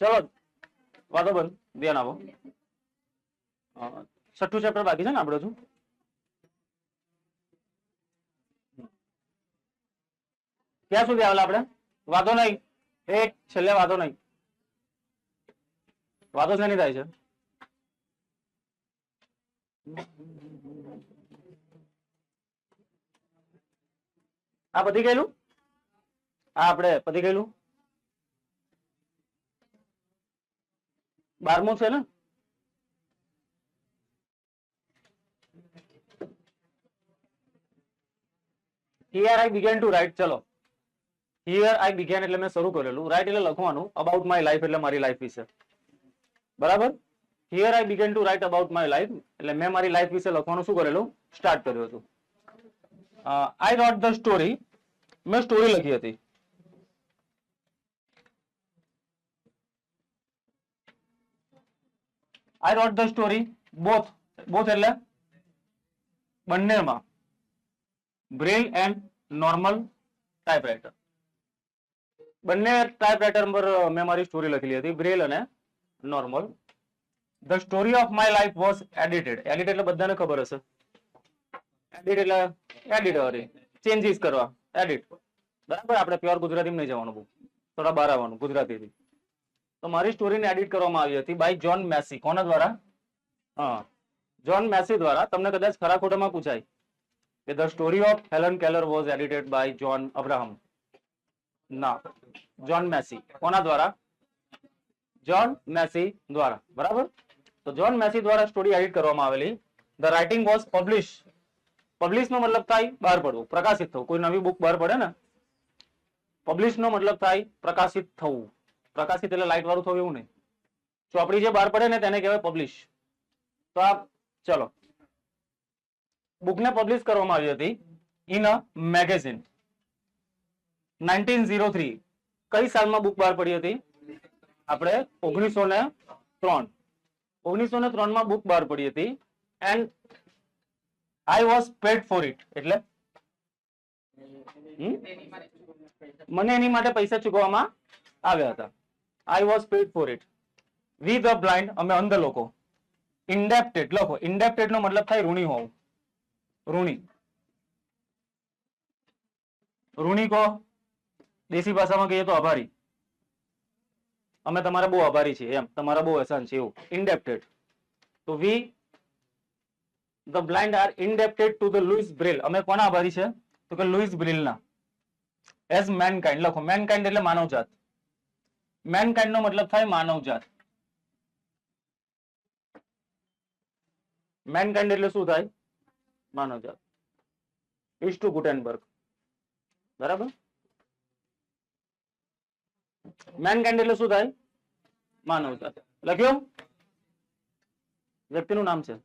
ચલો વાતો બંધ, ધ્યાન આપો. છઠ્ઠું ચેપ્ટર બાકી છે ને આપણે હજુ. ક્યાં સુધી આવેલા આપણે? વાતો નહીં, એક છેલ્લે વાતો નહીં. વાતો શેની થાય છે? આ પતી ગયેલું? આ આપણે પતી ગયેલું 12મું છે ને? Here I began to write. ચલો, here I began એટલે મેં શરૂ કરેલું. રાઈટ એટલે લખવાનું. અબાઉટ માય લાઈફ એટલે મારી લાઈફ વિશે. બરાબર? here I began to write about my life એટલે મેં મારી લાઈફ વિશે લખવાનું શું કરેલું? સ્ટાર્ટ કર્યું હતું. I wrote the story. મેં સ્ટોરી લખી હતી. I wrote the story both એટલે બંનેમાં, બ્રેલ એન્ડ નોર્મલ ટાઈપરાઇટર. બંને ટાઈપરાઇટર પર મેં મારી સ્ટોરી લખેલી હતી, બ્રેલ અને normal. The story of my life was edited. Edit એટલે બધાને ખબર હશે. એડિટ એટલે એડિટ, ચેન્જીસ કરવા, એડિટ. બરાબર? આપણે પ્યોર ગુજરાતીમાં નહીં જવાનું, બહુ થોડા બહાર આવવાનું ગુજરાતીથી. તો મારી સ્ટોરીને એડિટ કરવામાં આવી હતી બાય જોન મેસી. કોના દ્વારા? હા, જોન મેસી દ્વારા. તમને કદાચ ખરા ખોટામાં પૂછાય કે the story of Helen Keller was edited by John Abraham. ના, જોન મેસી. કોના દ્વારા? જોન મેસી દ્વારા. બરાબર? તો જોન મેસી દ્વારા સ્ટોરી એડિટ કરવામાં આવેલી. The writing was publish. Publish નો મતલબ થાય બહાર પડવું, પ્રકાશિત થવું. કોઈ નવી બુક બહાર પડે ને, પબ્લિશ નો મતલબ થાય પ્રકાશિત થવું. પ્રકાશિત એટલે લાઇટ વાળું થવું એવું નહીં. ચોપડી જે બહાર પડે ને તેને કહેવાય પબ્લિશ. તો આ ચલો, બુકને પબ્લિશ કરવામાં આવી હતી ઇન અ મેગેઝિન. 1903. કઈ સાલમાં બુક બહાર પડી હતી? આપણે 1903. 1903 માં બુક બહાર પડી હતી. And I was pad four it. એટલે મને એની માટે પૈસા ચૂકવવામાં આવ્યા હતા. I was pad four it. V the blind, અમે અંધ લોકો. ઇન્ડેપ્ટેડ લખો. ઇન્ડેપ્ટેડ નો મતલબ થાય ઋણી હોવું. ઋણી. ઋણી કો દેશી ભાષામાં કહીએ તો આભારી. અમે તમારા બહુ આભારી છીએ, એમ તમારા બહુ અહેસાન છે એવું. ઇન્ડેપ્ટેડ. તો we the blind are indebted to the Louis Braille. અમે કોના આભારી છે? તો કે લુઈસ બ્રેલના. એઝ મેનકાઇન્ડ લખો. મેનકાઇન્ડ એટલે માનવજાત. મેનકાઇન્ડ નો મતલબ થાય માનવજાત. મેનકાઇન્ડ એટલે શું થાય? માનવજાત. Is to Gutenberg. બરાબર? મેનકાઇન્ડ એટલે શું થાય? માનવજાત. લખ્યું? વ્યક્તિનું નામ છે.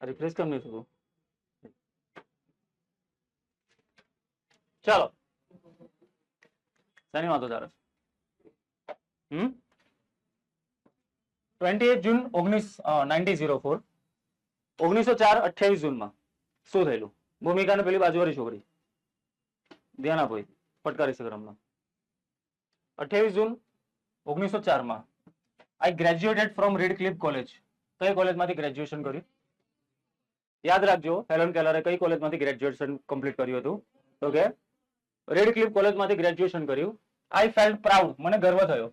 રિફ્રેશ કેમ નહીં થતું? ચાલો, શેની વાતો ચાલે? 28 જૂન 1904. 1904 28 જૂનમાં શું થયેલું? ભૂમિકા ને પેલી બાજુવાળી છોકરી, ધ્યાન આપો, ફટકારી સંગ્રામમાં. 28 જૂન 1904 માં આઈ ગ્રેજ્યુએટેડ ફ્રોમ રેડક્લિફ કોલેજ. કઈ કોલેજમાંથી ગ્રેજ્યુએશન કર્યું? યાદ રાખજો, હેલન કેલરે કઈ કોલેજમાંથી ગ્રેજ્યુએશન કમ્પ્લીટ કર્યું હતું? તો કે રેડક્લિફ કોલેજમાંથી ગ્રેજ્યુએશન કર્યું. આઈ ફેલ્ટ પ્રાઉડ. મને ગર્વ થયો.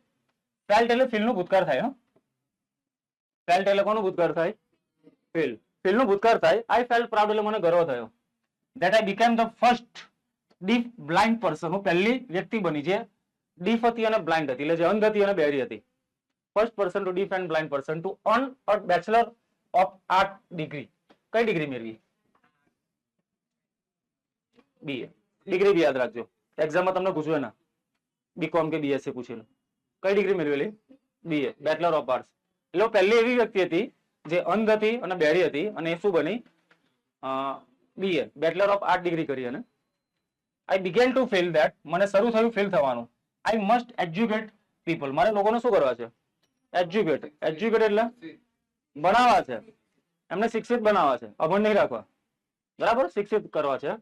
ફેલ્ટ એટલે ફીલ નું ભૂતકાળ થાય. ફેલ્ટ એટલે કોનું ભૂતકાળ થાય? ફીલ. ફીલ નું ભૂતકાળ થાય. આઈ ફેલ્ટ પ્રાઉડ એટલે મને ગર્વ થયો. That I became the first deaf blind person. હું પહેલી વ્યક્તિ બની જે ડીફ હતી અને બ્લાઇન્ડ હતી, એટલે જે અંધ હતી અને બહેરી હતી. First person to deaf and blind person to earn a bachelor of art degree. કઈ ડિગ્રી મેળવી? બીએ. ડિગ્રી બી યાદ રાખજો, એક્ઝામમાં તમને પૂછવે ના બીકોમ કે બીએસસી પૂછેલું. કઈ ડિગ્રી મેળવેલી? BA bachelor of arts. એટલે પહેલી એવી વ્યક્તિ હતી જે અંધ હતી અને બેડી હતી અને એ શું બની BA bachelor of art degree કરી. અને આઈ બિગેન ટુ ફીલ ધેટ મને શરૂ થયું ફીલ થવાનું આઈ મસ્ટ એજ્યુકેટ પીપલ મારે લોકોને શું કરવા છે એજ્યુકેટ. એજ્યુકેટ એટલે ભણાવવા છે, એમને શિક્ષિત બનાવવા છે, અભણ નહીં રાખવા, બરાબર, શિક્ષિત કરવા છે.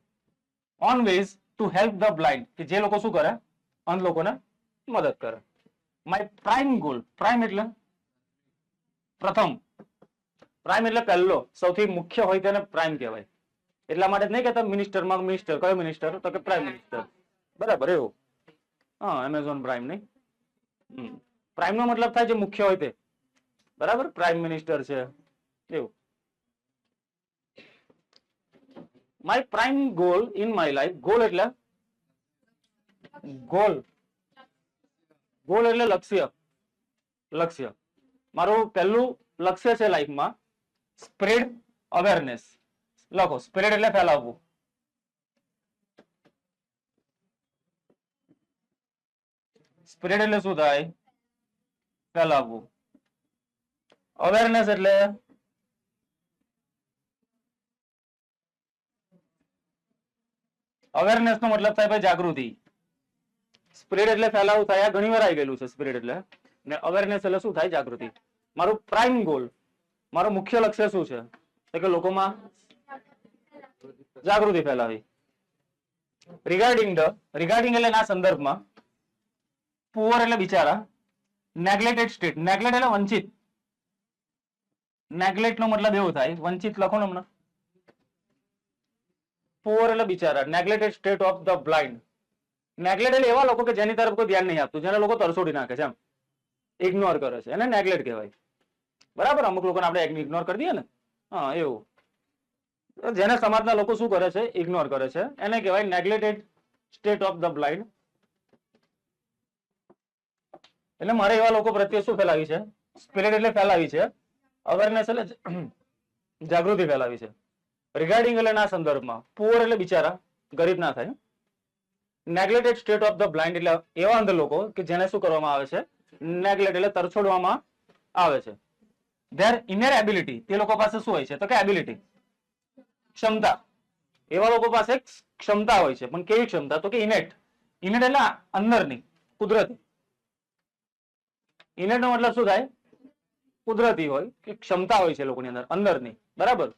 On ways to help the blind કે જે લોકો શું કરે અંધ લોકોને મદદ કરે. માય પ્રાઇમ ગોલ, પ્રાઇમ એટલે પ્રથમ, પ્રાઇમ એટલે પહેલો સૌથી મુખ્ય હોય તેને પ્રાઇમ કહેવાય. એટલા માટે જ નહીં કહેતા મિનિસ્ટરમાં મિનિસ્ટર, કયો મિનિસ્ટર તો કે પ્રાઇમ મિનિસ્ટર, બરાબર એવું. હા એમેઝોન પ્રાઇમ નહીં, પ્રાઇમ નો મતલબ થાય જે મુખ્ય હોય તે, બરાબર, પ્રાઇમ મિનિસ્ટર છે એવું. My prime goal in my life, goal એટલે ગોલ, ગોલ એટલે લક્ષ્ય, લક્ષ્ય. મારું પહેલું લક્ષ્ય છે લાઈફમાં સ્પ્રેડ અવેરનેસ. લખો સ્પ્રેડ એટલે ફેલાવવું, સ્પ્રેડ એટલે શું થાય ફેલાવવું. અવેરનેસ એટલે અવેરનેસ નો મતલબ થાય ભાઈ જાગૃતિ. સ્પ્રેડ એટલે ફેલાવું થાય, આ ઘણી વાર આવી ગયેલું છે સ્પ્રેડ એટલે, ને અવેરનેસ એટલે શું થાય જાગૃતિ. મારું પ્રાઇમ ગોલ, મારું મુખ્ય લક્ષ્ય શું છે તો કે લોકોમાં જાગૃતિ ફેલાવી. રિગાર્ડિંગ ધ, રિગાર્ડિંગ એટલે ના સંદર્ભમાં, પુઅર એટલે બિચારા, નેગ્લેક્ટેડ સ્ટેટ, નેગ્લેક્ટ એટલે વંચિત, નેગ્લેક્ટ નો મતલબ એવો થાય વંચિત, લખો ને હમણાં. પુઅર એટલે બિચારા, નેગ્લેક્ટેડ state of the blind. Neglect એટલે એવા લોકો કે જેની તરફ કોઈ ધ્યાન નહીં આપતું, જેને લોકો તરસોડી નાખે છે, એમ ઇગ્નોર કરે છે, એને નેગ્લેક્ટ કહેવાય. બરાબર, અમુક લોકોને આપણે ઇગ્નોર કરી દઈએ ને, હા એવું. જેને સમાજના લોકો શું કરે છે ઇગ્નોર કરે છે એને કહેવાય નેગ્લેક્ટેડ સ્ટેટ ઓફ ધ બ્લાઇન્ડ. એટલે મારે એવા લોકો પ્રત્યે શું ફેલાવી છે, સ્પિરિટ એટલે ફેલાવી છે, અવેરનેસ એટલે જાગૃતિ ફેલાવી છે. રિગાર્ડિંગ એટલે ના સંદર્ભમાં, પુઅર એટલે બિચારા, ગરીબ ના થાય. નેગ્લેક્ટેડ સ્ટેટ ઓફ ધ બ્લાઇન્ડ એટલે એવા અંધ લોકો કે જેને શું કરવામાં આવે છે નેગ્લેક્ટ એટલે તરછોડવામાં આવે છે. ધેર ઇનર એબિલિટી, તે લોકો પાસે શું હોય છે તો કે એબિલિટી, ક્ષમતા. એવા લોકો પાસે ક્ષમતા હોય છે, પણ કેવી ક્ષમતા તો કે ઇનેટ. ઇનેટ એટલે અંદરની, કુદરતી. ઇનેટ નો મતલબ શું થાય કુદરતી હોય કે ક્ષમતા હોય છે લોકોની અંદર, અંદરની, બરાબર.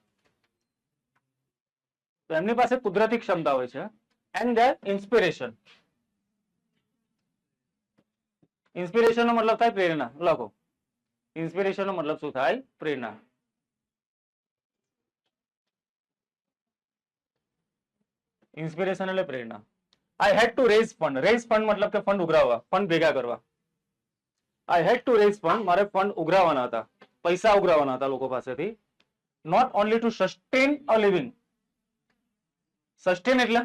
તો એમની પાસે કુદરતી ક્ષમતા હોય છે. એન્ડ ધેર ઇન્સ્પિરેશન, ઇન્સ્પિરેશન નો મતલબ થાય પ્રેરણા. લખો ઇન્સ્પિરેશન નો મતલબ શું થાય પ્રેરણા. ઇન્સ્પિરેશન એટલે પ્રેરણા. I had to raise fund, raise fund મતલબ કે ફંડ ઉઘરાવવા, ફંડ ભેગા કરવા. I had to raise fund, મારે ફંડ ઉઘરાવવાના હતા, પૈસા ઉઘરાવવાના હતા લોકો પાસેથી. Not only to sustain a living, sustain એટલે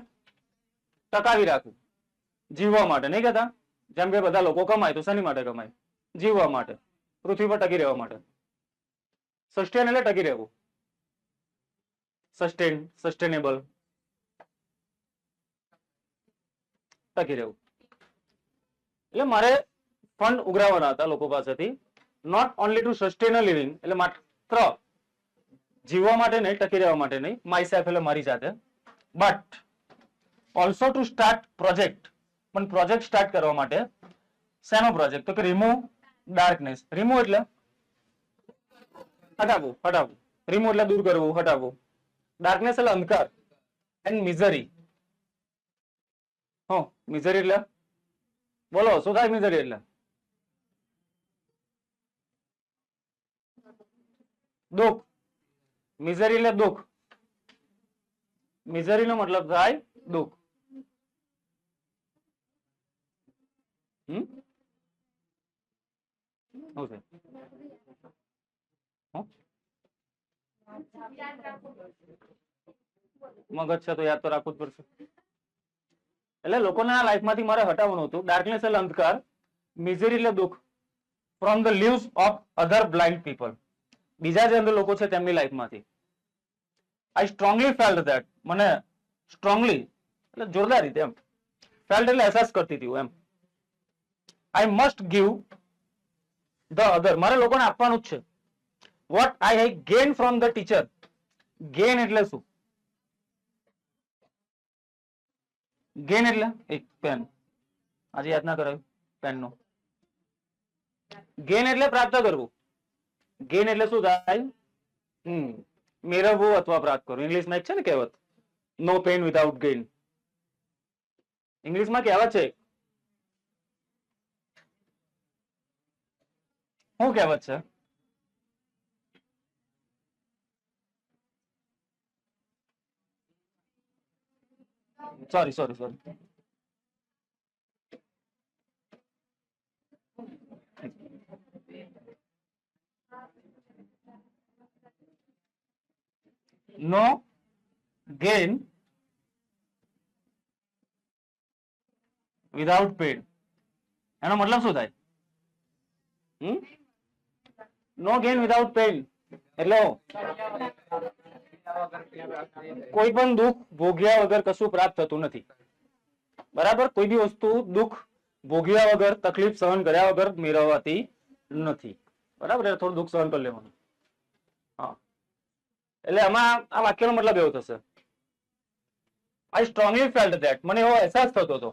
ટકાવી રાખવું, જીવવા માટે નહીં કહેતા. જેમ કે બધા લોકો કમાય તો શેની માટે કમાય, જીવવા માટે, પૃથ્વી પર ટકી રહેવા માટે. સસ્ટેન એટલે ટકી રહેવું, સસ્ટેન, સસ્ટેનેબલ, ટકી રહેવું. એટલે મારે ફંડ ઉઘરાવવાના હતા લોકો પાસેથી. Not only to sustain a living એટલે માત્ર જીવવા માટે નહીં, ટકી રહેવા માટે નહીં, માય સેલ્ફ એટલે મારી સાથે, but also to start project, પણ પ્રોજેક્ટ સ્ટાર્ટ કરવા માટે. શેનો પ્રોજેક્ટ તો કે રિમૂવ ડાર્કનેસ. રિમૂવ એટલે હટાવવું, હટાવવું, રિમૂવ એટલે દૂર કરવું, હટાવવું. ડાર્કનેસ એટલે અંધકાર. એન્ડ મિઝરી, હો મિઝરી એટલે બોલો શું થાય મિઝરી એટલે દુઃખ. મિઝરી એટલે દુઃખ, મિઝરી નો મતલબ થાય દુઃખ. મગજ છે તો યાદ તો રાખવું જ પડશે. એટલે લોકોના લાઈફમાંથી મારે હટાવવાનું હતું. ડાર્કનેસ એટલે અંધકાર, મિઝરી એટલે દુઃખ, from the lives of other blind people, બીજા જે અંદર લોકો છે તેમની લાઈફમાંથી. આઈ સ્ટ્રોંગલી ફેલ્ટ ધેટ, મને સ્ટ્રોંગલી એટલે જોરદાર રીતે એમ, ફેલ્ટ એટલે અહેસાસ કરતી હતી એમ. I must give the other મારે લોકોને આપવાનું જ છે. What I have gain from the teacher. Gain એટલે શું? ગેન એટલે એક પેન, આજે યાદ ના કરાયું પેન નો. ગેન એટલે પ્રાપ્ત કરવું. ગેન એટલે શું થાય? મેળવવું અથવા પ્રાપ્ત કરવું. ઇંગ્લિશમાં એક છે ને કહેવત, નો પેન વિધાઉટ ગેઇન. ઇંગ્લિશમાં કહેવત છે. શું કહેવત છે? સોરી. નો ગેઇન વિધાઉટ પેન. એનો મતલબ શું થાય? નો ગેઇન વિધાઉટ પેન એટલે કોઈ પણ દુઃખ ભોગ્યા વગર કશું પ્રાપ્ત થતું નથી. બરાબર? કોઈ બી વસ્તુ દુઃખ ભોગ્યા વગર, તકલીફ સહન કર્યા વગર મેળવવાતી નથી. બરાબર? એટલે થોડું દુઃખ સહન કરી લેવાનું. હા, એટલે આમાં આ વાક્યનો મતલબ એવો થશે, આઈ સ્ટ્રોંગલી ફેલ્ટ ધેટ, મને એવો અહેસાસ થતો હતો,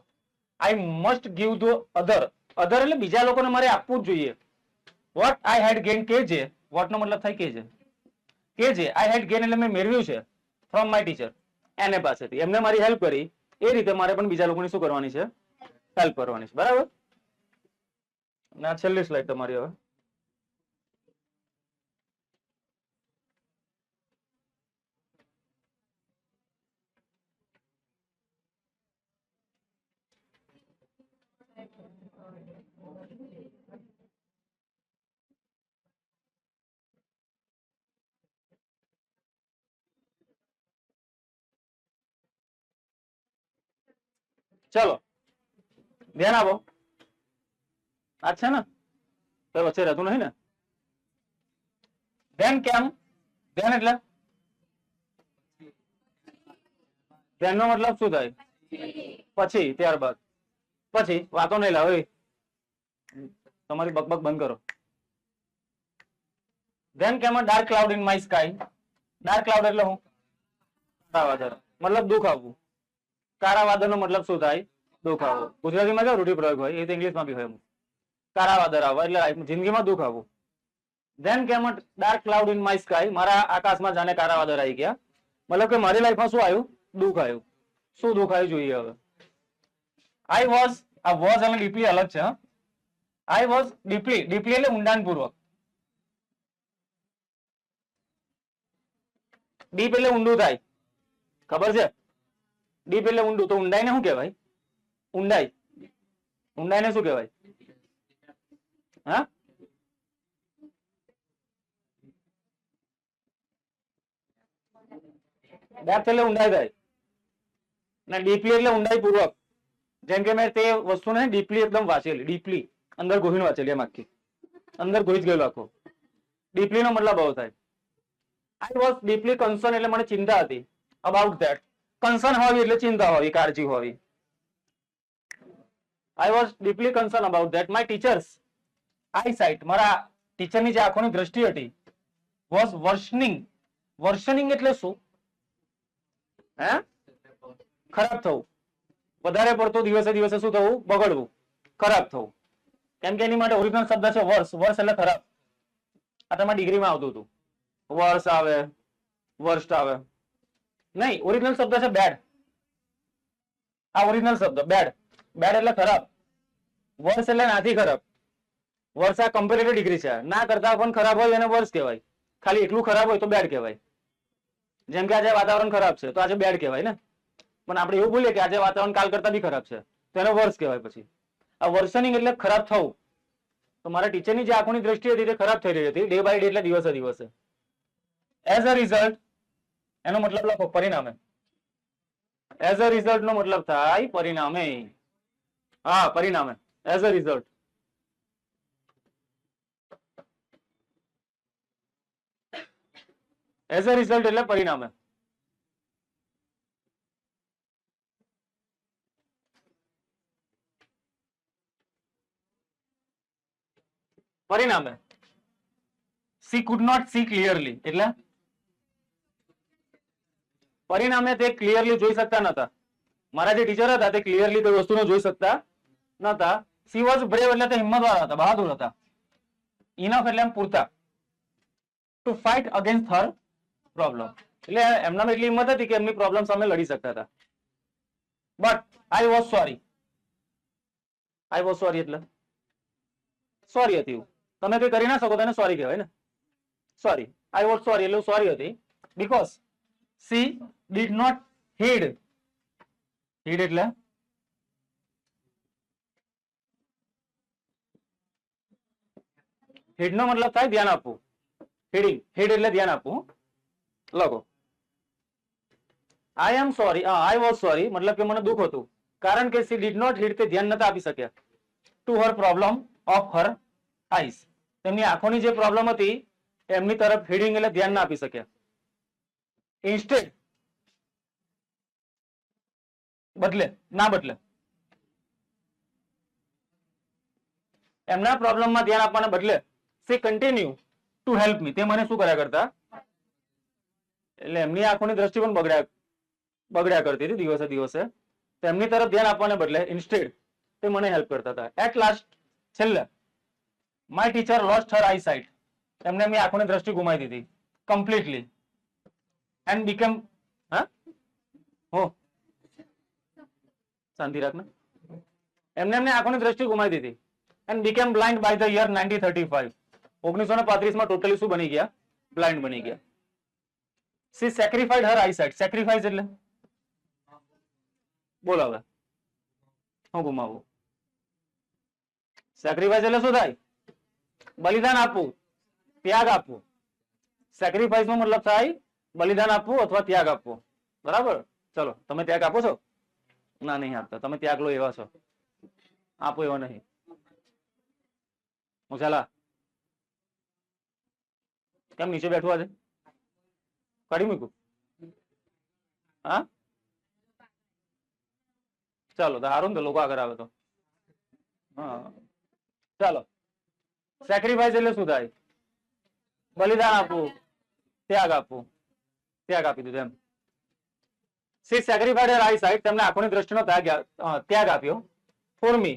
I must give the other. Other એટલે બીજા લોકોને મારે આપવું જ જોઈએ. વોટ આઈ હેડ ગેન, કે જે, વોટ નો મતલબ થાય કે જે આઈ હેડ ગેન એટલે મેં મેળવ્યું છે ફ્રોમ માય ટીચર, એને પાસેથી. એમને મારી હેલ્પ કરી, એ રીતે મારે પણ બીજા લોકોની શું કરવાની છે? હેલ્પ કરવાની છે. બરાબર? ના, છેલ્લી સ્લાઇડ તમારી હવે. ચલો ધ્યાન આપો. આ છે ને, તો વચ્ચે રહેતું નહીં ને. ધ્યાન કેમ? ધ્યાન એટલે ધ્યાનનો મતલબ શું થાય? પછી, ત્યારબાદ. પછી વાતો નહીં લાવે, તમારી બકબક બંધ કરો. ધેન કેમ dark cloud in my sky. Dark cloud એટલે હું? કાળા વાદળ, મતલબ દુઃખ આવવું. કાળા વાદળનો મતલબ શું થાય? દુઃખ આવવું. ગુજરાતીમાં કેવો રૂઢિપ્રયોગ હોય, એ તો ઇંગ્લિશમાં બી હોય. કાળા વાદળ આવવા એટલે જિંદગીમાં દુઃખ આવવું. ધેન કેમ dark cloud in my sky, મારા આકાશમાં જાણે કાળા વાદળ આવી ગયા. મતલબ કે મારી લાઈફમાં શું આવ્યું? દુઃખ આવ્યું. શું દુઃખ આવ્યું જોઈએ હવે? આઈ વોઝ, આ વોઝ અને ડીપલી અલગ છે. આઈ વોઝ ડીપલી, ડીપલી એટલે ઊંડાણપૂર્વક. ડીપ એટલે ઊંડું થાય, ખબર છે? ડીપ એટલે ઊંડું, તો ઊંડાઈને શું કહેવાય? ઊંડાઈ. ઊંડાઈને શું કહેવાય? હા, ડેપ્થ એટલે ઊંડાઈ થાય, ને ડીપલી એટલે ઊંડાઈ પૂર્વક. જેમ કે મેં તે વસ્તુને ડીપલી એકદમ વાંચેલી, ડીપલી અંદર ગોહીને વાંચેલી, એમ આખી અંદર ગોઈ જ ગયેલો આખો. ડીપલી નો મતલબ આવો થાય. આઈ વોઝ ડીપલી કન્સર્ન એટલે મને ચિંતા હતી, અબાઉટ ધેટ. કન્સર્ન હોવી એટલે ચિંતા હોવી, કાળજી હોવી. I was deeply concern about that my teachers I site, મારા ટીચરની જે આંખોની દ્રષ્ટિ હતી, વોઝ વર્સનિંગ. વર્સનિંગ એટલે શું? હે? ખરાબ થવું. વધારે પડતું દિવસે દિવસે શું થવું? બગડવું, ખરાબ થવું. કેમ કે એની માટે ઓરિજિનલ શબ્દ છે વર્ષ. વર્ષ એટલે ખરાબ. આ તમારી ડિગ્રીમાં આવતું હતું, વર્ષ આવે, વર્સ્ટ આવે. નહીં, ઓરિજિનલ શબ્દ છે બેડ. આ ઓરિજિનલ શબ્દ બેડ. બેડ એટલે ખરાબ. વર્ષ એટલે નાથી ખરાબ. વર્ષ આ કમ્પેરેટિવ ડિગ્રી છે, ના કરતા પણ ખરાબ હોય એને વર્ષ કહેવાય. ખાલી એટલું ખરાબ હોય તો બેડ કહેવાય. જેમ કે આજે વાતાવરણ ખરાબ છે તો આજે બેડ કહેવાય ને. પણ આપણે એવું બોલીએ કે આજે વાતાવરણ કાલ કરતા બી ખરાબ છે તો એનો વર્ષ કહેવાય. પછી આ વર્સનિંગ એટલે ખરાબ થવું. તો મારા ટીચરની જે આંખોની દ્રષ્ટિ હતી તે ખરાબ થઈ રહી હતી, ડે બાય ડે એટલે દિવસે દિવસે. એઝ અ રિઝલ્ટ એનો મતલબ લખો, પરિણામે. એઝ અ રિઝલ્ટ નો મતલબ થાય પરિણામે. હા, પરિણામે, as a result. As a result એટલે પરિણામે. પરિણામે she could not see clearly, એટલે પરિણામે તે ક્લિયરલી જોઈ શકતા નતા. મારા જે ટીચર હતા તે ક્લિયરલી કોઈ વસ્તુને જોઈ શકતા નતા. સી વોઝ બ્રેવ એટલે તે હિંમતવાળા હતા, બહાદુર હતા. ઇનફ એટલે એમ પૂરતા to fight against Har problem, એટલે એમનામાં એટલી હિંમત હતી કે એમની પ્રોબ્લેમ સામે લડી શકતા હતા. But I was sorry. I was sorry એટલે સોરી હતી. તમે કઈ કરી ના શકો તેને સોરી કહેવાય ને. સોરી, આઈ વોઝ સોરી એટલે સોરી હતી. Because she did not heed. Heed એટલે હીડ નો મતલબ થાય ધ્યાન આપવું. હીડિંગ, હીડ એટલે ધ્યાન આપવું. લખો I am sorry, I was sorry મતલબ કે મને દુઃખ હતું, કારણ કે સી ડીડ નોટ હીડ, તે ધ્યાન નતા આપી શક્યા to her problem of her ice, તેમની આંખોની જે પ્રોબ્લેમ હતી એમની તરફ હીડિંગ એટલે ધ્યાન ના આપી શક્યા. ઇન્સ્ટેડ બદલે, ના બદલે, એમના પ્રોબ્લેમમાં ધ્યાન આપવાને બદલે C continue to help me, તે મને શું કર્યા કરતા, એટલે એમની આંખોની દ્રષ્ટિ પણ બગડ્યા કરતી હતી દિવસે દિવસે. તેમની તરફ ધ્યાન આપવાને બદલે ઇન્સ્ટેડ તે મને હેલ્પ કરતા હતા. એટ લાસ્ટ છેલ્લે my teacher lost her I site, એમને એમની આંખોની દ્રષ્ટિ ગુમાવી દીધી કમ્પ્લીટલી. એન્ડ બીકેમ, હા હો શાંતિ રાખને, એમને એમને આંખોની દ્રષ્ટિ ગુમાવી દીધી. And became blind by the year 1935, 1935 માં ટોટલી શું બની ગયા, બ્લાઇન્ડ બની ગયા. સી સેક્રિફાઈડ હર આઈસાઇટ, સેક્રિફાઈસ એટલે બોલો હવે હું ગુમાવું. સેક્રિફાઈસ એટલે શું થાય, બલિદાન આપવું, ત્યાગ આપવું. સેક્રિફાઈસ નો મતલબ થાય બલિદાન આપવું અથવા ત્યાગ આપવો, બરાબર. ચલો તમે ત્યાગ આપો છો? ના નહીં આપતા, તમે ત્યાગ લો એવા છો, આપો એવા નહીં. હું ચાલા કેમ નીચે બેઠું આજે, કાઢી મૂકું? હા ચાલો તો સારું ને, લોકો આગળ આવે તો. હા ચાલો, સેક્રિફાઈસ એટલે શું થાય, બલિદાન આપવું, ત્યાગ આપવું. ત્યાગ આપી દીધું એમ. સી સેક્રિફાઈડ હર આઈ સાઇટ, તેમને આંખોની દ્રષ્ટિનો ત્યાગ આપ્યો. For me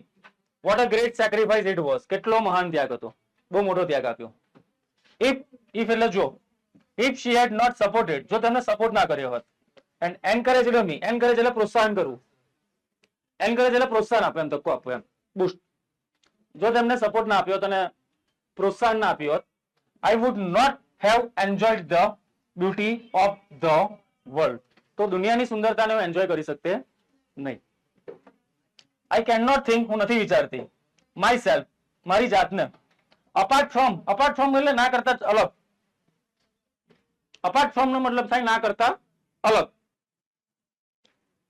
what a great sacrifice it was, કેટલો મહાન ત્યાગ હતો, બહુ મોટો ત્યાગ આપ્યો. ઇફ એટલે જો, if she had not supported, જો તેમને સપોર્ટ ના કર્યો હોત. એન્ડ એન્કરેજડ મી, એન્કરેજ એટલે પ્રોત્સાહન કરવું, એન્કરેજ એટલે પ્રોત્સાહન આપો, એમ ધક્કો આપો, એમ બુસ્ટ. જો તેમને સપોર્ટ ના આપ્યો, તને પ્રોત્સાહન ના આપ્યો હોત, I would not have enjoyed the beauty of the world, તો દુનિયાની સુંદરતાને હું એન્જોય કરી શકતે નહીં. આઈ કેન નોટ થિંક, હું નથી વિચારતી, માય સેલ્ફ, મારી જાતને, અપાર્ટ ફ્રોમ, અપાર્ટ ફ્રોમ એટલે ના કરતા અલગ. અપાર્ટ ફ્રોમ નો મતલબ થાય ના કરતા અલગ,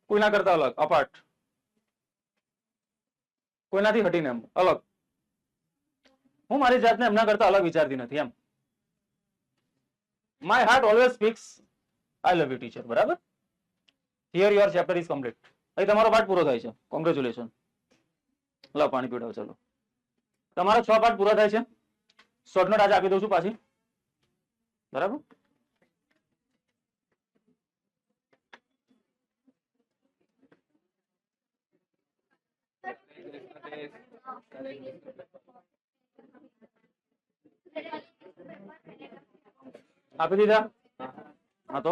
કોઈના કરતા અલગ, અપાર્ટ, કોઈનાથી હટીને, એમ અલગ. હું મારી જાતને એમના કરતા અલગ વિચારતી નથી એમ. My heart always speaks I love you teacher, બરાબર. Here your chapter is complete. અહીં તમારો પાઠ પૂરો થાય છે, કોંગ્રેચ્યુલેશન. લો પાણી પીવડાવો. ચલો તમારો 6 પાઠ પૂરા થાય છે. શોર્ટ નોટ આજે આપી દઉં છું પાછી, બરાબર. આપી દીધા? હા તો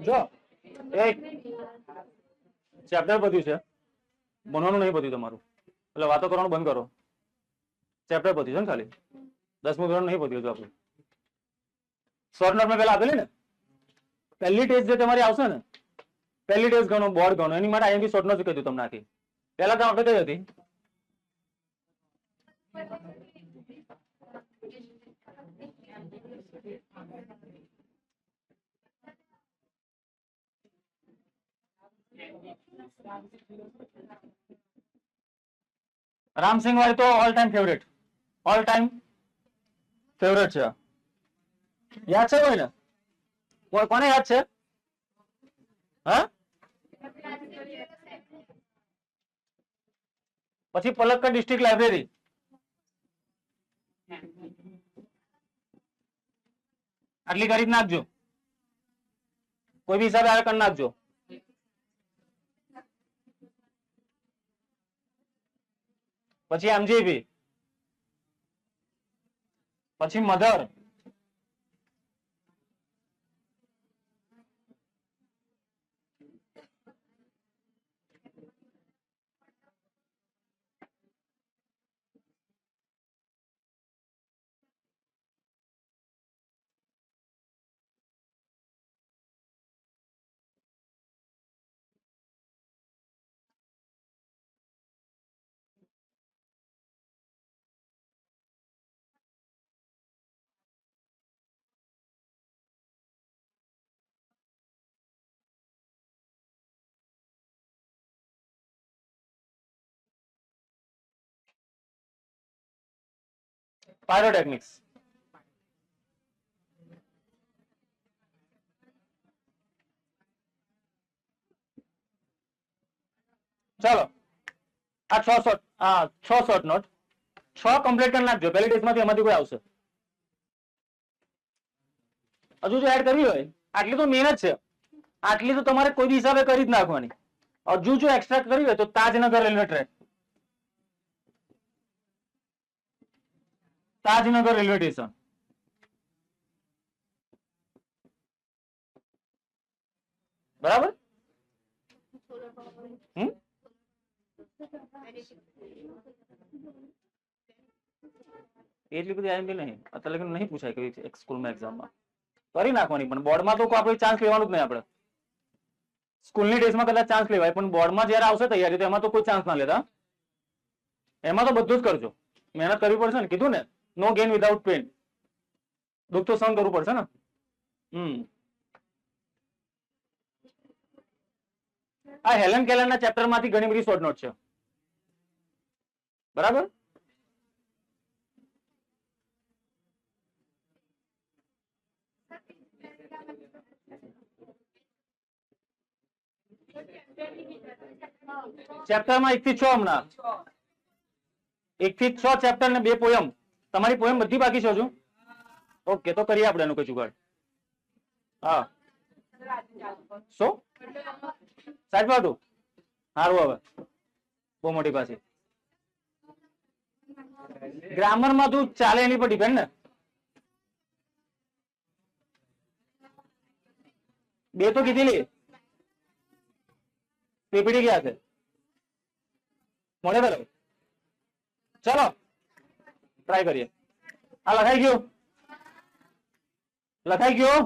જો એક ચેપ્ટર પત્યું છે, ભણવાનું નહીં પત્યું તમારું, એટલે વાતો કરવાનું બંધ કરો. ચેપ્ટર પત્યું છે ને ખાલી, 10મું ધોરણ નહીં પત્યું હતું આપણું. શોર્ટ નોટ મેં પહેલા આપેલી ને, પહેલી ટેસ્ટ જે તમારી આવશે ને, પહેલી ટેસ્ટ ગણો, બોર્ડ ગણો, એની માટે આઈએમપી શોર્ટ નોટ કીધું તમને આખી. પહેલા તો આપણે કઈ હતી, રામસિંહ વાળી તો all time favourite, all time favourite છે. યાદ છે કોઈને? કોને યાદ છે? હા, પછી પલક્કડ ડિસ્ટ્રિક્ટ લાઇબ્રેરી. આટલી કરી નાખજો, કોઈ બી હિસાબે આ કરી નાખજો. પછી એમજીબી, પછી મધર, પાયરોટેકનિક્સ. ચાલો આ 6 શોર્ટ, હા 6 શોર્ટ નોટ, 6 કમ્પ્લીટ કરી નાખજો. પહેલી ટેસ્ટમાંથી એમાંથી કોઈ આવશે. હજુ જો એડ કરવી હોય, આટલી તો મેન જ છે, આટલી તો તમારે કોઈ બી હિસાબે કરી જ નાખવાની. હજુ જો એક્સ્ટ્રા કરવી હોય તો Tajnagar railway track, Tajnagar railway station, બરાબર. એટલી બધી આઈએમપી નહીં અત્યારે લગી નહીં પૂછાય કઈ સ્કૂલમાં એક્ઝામમાં. કરી નાખવાની, પણ બોર્ડમાં તો આપણે ચાન્સ લેવાનું જ નહીં. આપણે સ્કૂલની ટેસ્ટમાં કદાચ ચાન્સ લેવાય, પણ બોર્ડમાં જયારે આવશે તૈયારી તો એમાં તો કોઈ ચાન્સ ના લેતા. એમાં તો બધું જ કરજો, મહેનત કરવી પડશે ને. કીધું ને, નો ગેઇન વિધાઉટ પેન. દુઃખ તો સહન કરવું પડશે ને. આ હેલન કેલરના ચેપ્ટરમાંથી ઘણી બધી શોર્ટ નોટ છે, બરાબર. ચેપ્ટરમાં 1 થી 6 હમણાં 1 થી 6 ચેપ્ટર ને 2 પોયમ. તમારી પોયમ બધી બાકી છે હજુ? ઓકે, તો કરીએ આપણે એનું કઈ જુગાડ. હા, શું સાઈડ પર હતું? સારું, હવે બહુ મોટી પાછી ગ્રામરમાં તું ચાલે એની પર ડિપેન્ડ ને. 2 તો કીધી લે. પીપીડી ક્યાં છે? મળે પેલો. ચલો ટ્રાય કરીએ. આ લખાઈ ગયું? લખાઈ ગયું?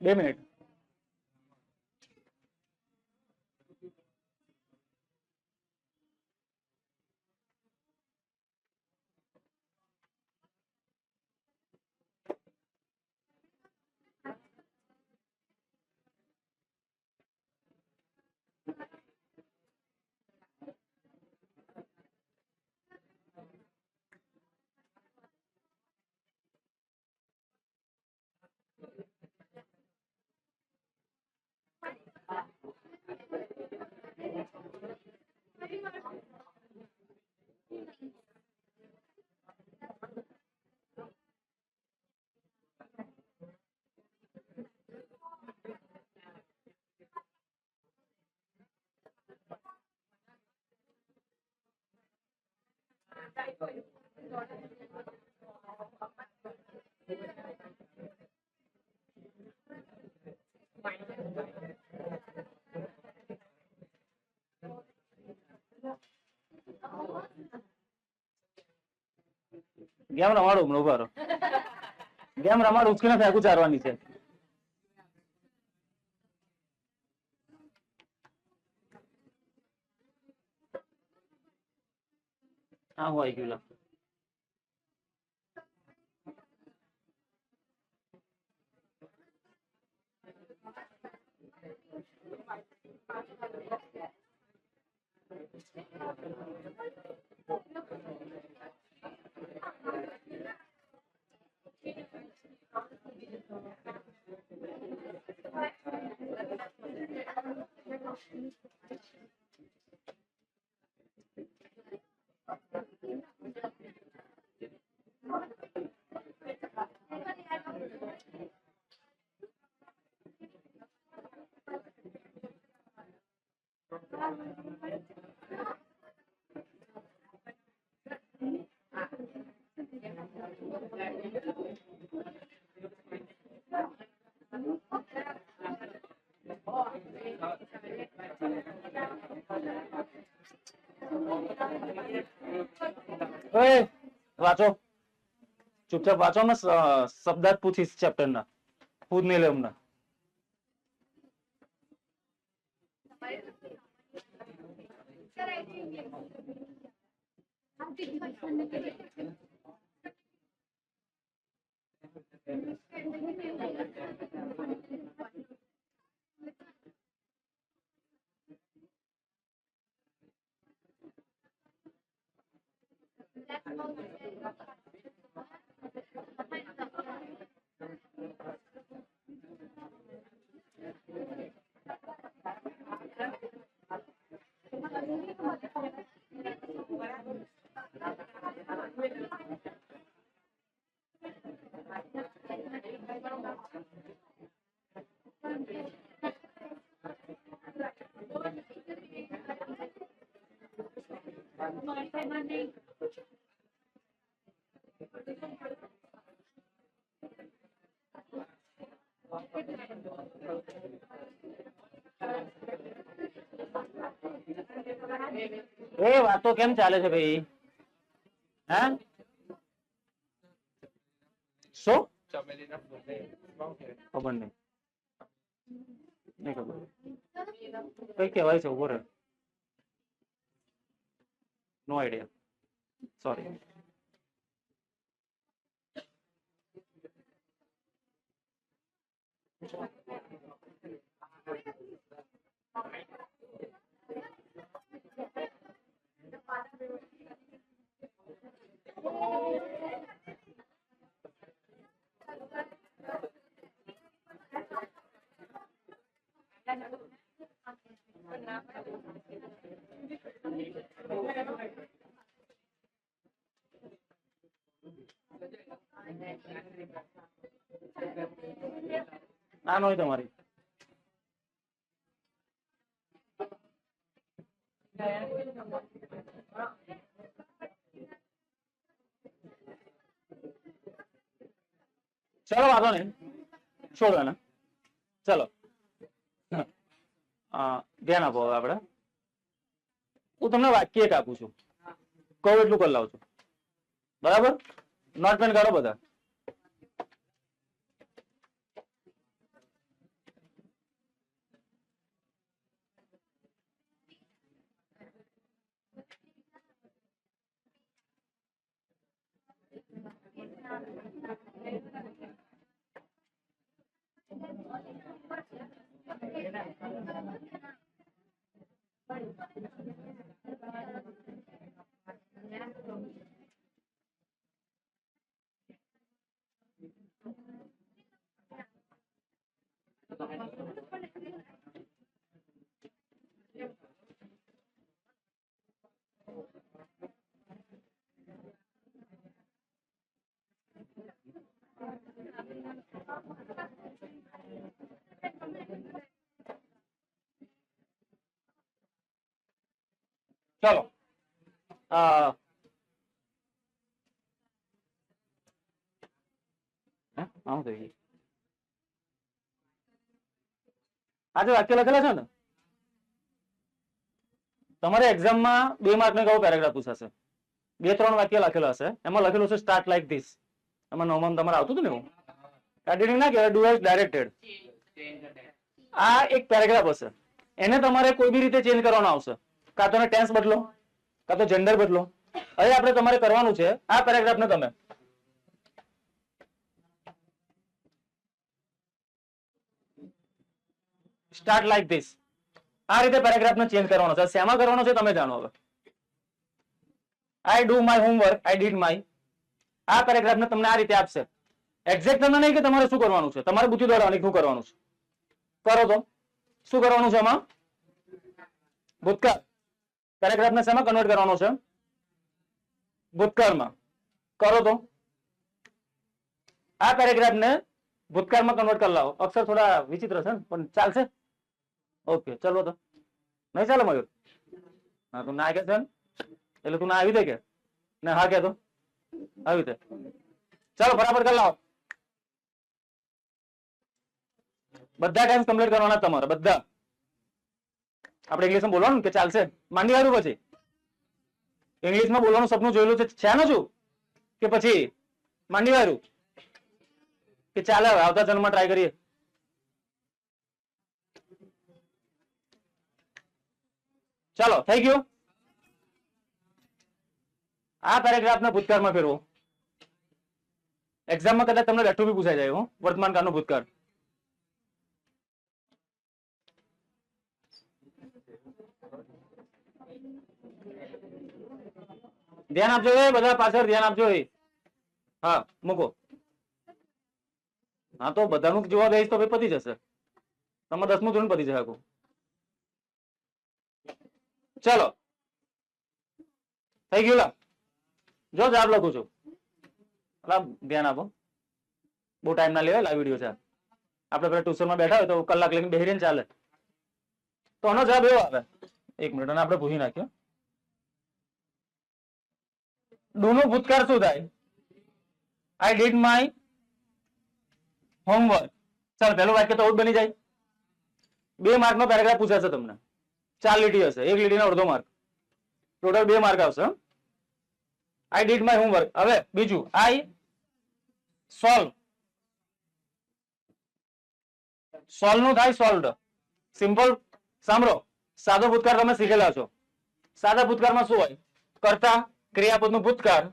બે મિનિટ. ગેમ રમાડો, ઉભા રહો. ગેમ રમાડો, ઉચકીને ફેંકું ચારવાની છે. આ હું આવી ગયું લા. ઓય વાંચો, ચૂપચાપ વાંચો ને. શબ્દાર્થ પૂછીશ ચેપ્ટર ના, ખુદ નહીં લે હમણાં. એ વાતો કેમ ચાલે છે ભાઈ? હે શું ખબર નહીં, નહીં ખબર કઈ કહેવાય છે? ઉભો રહે, નો આઈડિયા, સોરી. ના હોય તમારી. ચલો વાંધો નહીં, છોડો ને. ચલો ધ્યાન આપો. હવે આપણે, હું તમને વાક્ય એક આપું છું, કહું એટલું કરી લાવું છું, બરાબર? નોટ પેન કાઢો બધા. ચલો આમ થઈ ગયું. આજે વાક્ય લખેલા છે ને તમારે એક્ઝામમાં 2 માર્કનો કયો પેરેગ્રાફ પૂછાશે? 2-3 વાક્ય લખેલા હશે, એમાં લખેલું છે સ્ટાર્ટ લાઈક ધીસ. એમાં નોમન તમારે આવતું હતું ને, એવું એડિટિંગ ના કહેવાય, ડુ એઝ ડાયરેક્ટેડ. આ એક પેરેગ્રાફ હશે, એને તમારે કોઈ બી રીતે ચેન્જ કરવાનો આવશે. કાં તો ટેન્સ બદલો, કાં તો જેન્ડર બદલો, હવે આપણે તમારે કરવાનું છે આ પેરેગ્રાફને તમે સ્ટાર્ટ લાઈક ધીસ, આ રીતે પેરેગ્રાફને ચેન્જ કરવાનો છે. શેમાં કરવાનો છે તમે જાણો. હવે I do my homework, I did my, આ પેરેગ્રાફને તમને આ રીતે આપશે. એક્ઝેક્ટ તમને નહીં કે તમારે શું કરવાનું છે, તમારે બુદ્ધિ દોડાવવાની શું કરવાનું છે. કરો તો શું કરવાનું છે આમાં? ભૂતકાળ. પેરેગ્રાફને શેમાં કન્વર્ટ કરવાનો છે? ભૂતકાળમાં. કરો તો આ પેરેગ્રાફને ભૂતકાળમાં કન્વર્ટ કરી લાવો. અક્ષર થોડા વિચિત્ર છે પણ ચાલશે. ઓકે ચલો તો નહીં ચાલે મયુર? હા તું ના કે છે એટલે તું ના આવી દે કે ને હા કે તો આવી દે. ચાલો ફટાફટ કરી લાવો. બધા ટાઈમ કમ્પ્લીટ કરવાના તમારે બધા. આપણે ઇંગ્લિશમાં બોલવાનું કે ચાલશે? માંડી આવ્યું પછી ઇંગ્લિશમાં બોલવાનું સપનું જોયેલું છે ને શું કે પછી માંડી આવ્યું કે ચાલે હવે આવતા જન્મમાં ટ્રાય કરીએ. ચાલો થઈ ગયું. આ પેરેગ્રાફને ભૂતકાળમાં ફેરવો. એક્ઝામમાં કદાચ તમને બેઠું બી પૂછાઈ જાય. વર્તમાન કાળનો ભૂતકાળ. ધ્યાન આપજો એ બધા, પાછળ ધ્યાન આપજો એ. હા મૂકો. હા તો બધાનું જોવા દઈશ તો પતી જશે. તમારે 10મું ધોરણ પતી જશે આખું. ચલો થઈ ગયું. લા જો જવાબ લખું છું. ધ્યાન આપો. બહુ ટાઈમ ના લેવાય. લાઈવ વિડીયો છે. આપણે પેલા ટ્યુશનમાં બેઠા હોય તો કલાક લઈને બેહી રહીને ચાલે. તો આનો જવાબ એવો આવે. એક મિનિટ અને આપણે ભૂલી નાખ્યો. ડુ નું ભૂતકાળ શું થાય? I did my homework. ચાલ પહેલું વાક્ય તો બની જાય. 2 માર્કનો પેરેગ્રાફ પૂછાશે તમને. 4 લીટી હશે. 1 લીટીનો અડધો માર્ક. ટોટલ 2 માર્ક આવશે. I did my homework. હવે બીજું આઈ સોલ્વ. સોલ્વ નું થાય સોલ્વડ. સિમ્પલ. સાંભળો, સાદો ભૂતકાળ તમે શીખેલા છો. સાદા ભૂતકાળમાં શું હોય? કર્તા, ક્રિયાપદનું ભૂતકાળ,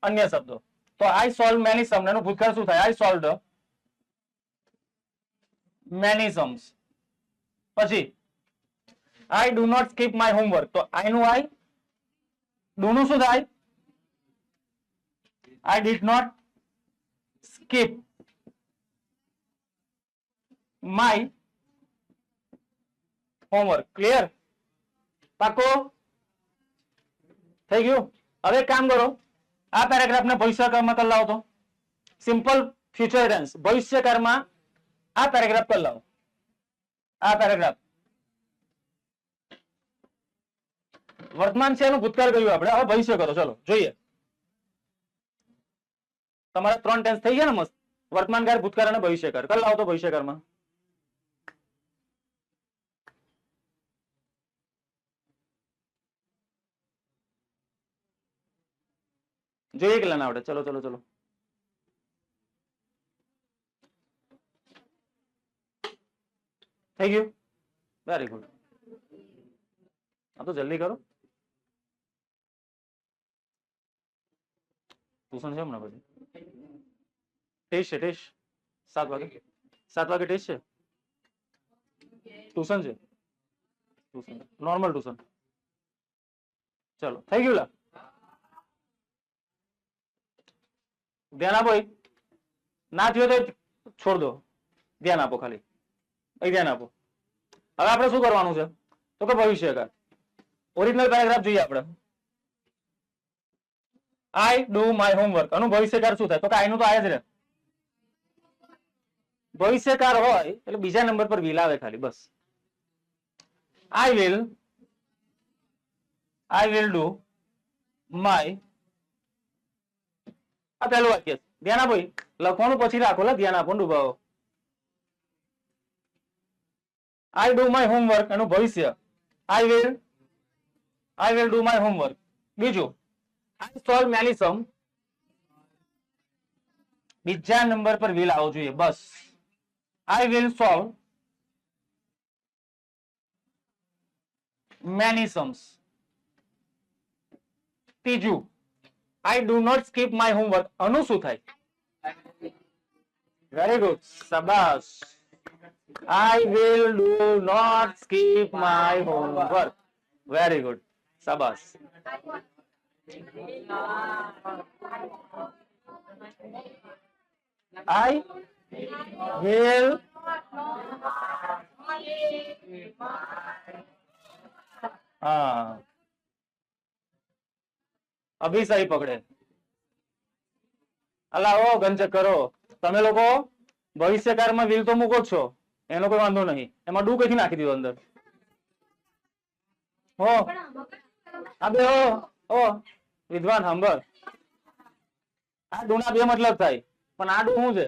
અન્ય શબ્દો. તો આઈ સોલ્વ મેની સમ એનું ભૂતકાળ શું થાય? I solved many sums. પછી I do not skip my homework. તો આઈ નું આઈ, ડુ નું શું થાય? I did not skip my homework. Clear? પાકો? થઈ ગયું. હવે કામ કરો, આ પેરેગ્રાફને ભવિષ્યકાળમાં કરી લાવો. તો સિમ્પલ ફ્યુચર ટેન્સ ભવિષ્યકાળમાં આ પેરેગ્રાફ કરી લાવો. આ પેરેગ્રાફ વર્તમાન છે એનું ભૂતકાળ કર્યું આપણે. હવે ભવિષ્ય કરો. ચલો જોઈએ. તમારા 3 ટેન્સ થઈ ગયા ને મસ્ત. વર્તમાનકાળ, ભૂતકાળ અને ભવિષ્યકાળ. કરી લાવો તો ભવિષ્યકાળમાં. જોઈએ કેટલા ના આવડે. ચલો ચલો ચલો. થઈ ગયું. Very good. હા તો જલ્દી કરો. ટ્યુશન છે હમણાં પછી. ટેસ્ટ છે. ટેસ્ટ 7 વાગે. 7 વાગે ટેસ્ટ છે. ટ્યુશન છે. Tuition normal tuition. ચલો થઈ ગયું. લા ધ્યાન આપો. ના થયો તો છોડ દો. ધ્યાન આપો ખાલી. ધ્યાન આપો. હવે આપણે શું કરવાનું છે તો કે ભવિષ્યકાળ. ઓરિજિનલ પેરેગ્રાફ જોઈએ આપણે. I do my homework. આનું ભવિષ્યકાળ શું થાય? તો કે આઈ નું તો આય જ રહે. ભવિષ્યકાળ હોય એટલે બીજા નંબર પર વિલ આવે ખાલી. બસ. I will do my. આ પહેલું વાક્ય. ધ્યાન આપો. લખવાનું પછી રાખો. ધ્યાન આપો. ડૂબાવો. આઈ ડુ માય હોમવર્ક એનું ભવિષ્ય. આઈ વિલ ડુ માય હોમવર્ક. બીજું આઈ સોલ્વ મેની સમ. બીજા નંબર પર વિલ આવવો જોઈએ. બસ. I will solve many sums. ત્રીજું I do not skip my homework, આનું શું થાય? વેરી ગુડ, શાબાશ. I will do not skip my homework. Very good. Sabas. I will. હા, અભી સહી પકડે. અલા ઓ ગંચક કરો તમે લોકો. ભવિષ્યકાળમાં વિલ તો મૂકો છો, એનો કોઈ વાંધો નહીં. એમાં ડુ કઈથી નાખી દીધો અંદર? હો અબે ઓ વિદ્વાન સાંભળ, આ ડુ ના બે મતલબ થાય, પણ આ ડુ શું છે?